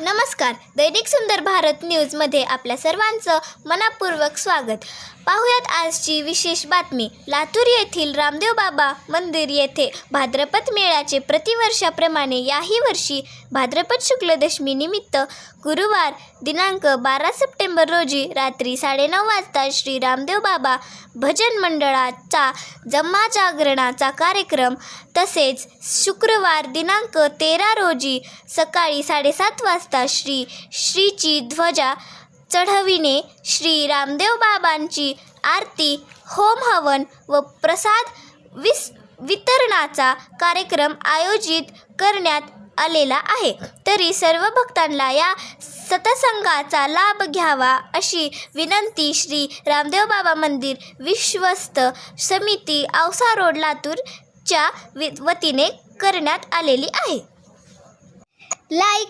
नमस्कार. दैनिक सुंदर भारत न्यूजमध्ये आपल्या सर्वांचं मनपूर्वक स्वागत. पाहुयात आजची विशेष बातमी. लातूर येथील रामदेव बाबा मंदिर येथे भाद्रपद मेळ्याचे प्रतिवर्षाप्रमाणे याही वर्षी भाद्रपद शुक्ल दशमी निमित्त गुरुवार दिनांक 12 सप्टेंबर रोजी रात्री 9:30 वाजता श्री रामदेव बाबा भजन मंडळाचा जमाजागरणाचा कार्यक्रम, तसेच शुक्रवार दिनांक 13 रोजी सकाळी 7:30 वाजता श्रीची ध्वजा चढविणे, श्री रामदेव बाबांची आरती, होम हवन व प्रसाद वितरणाचा कार्यक्रम आयोजित करण्यात आलेला आहे. तरी सर्व भक्तांना या सत्संगाचा लाभ घ्यावा अशी विनंती श्री रामदेव बाबा मंदिर विश्वस्त समिती, औसा रोड, लातूरच्या वतीने करण्यात आलेली आहे. लाईक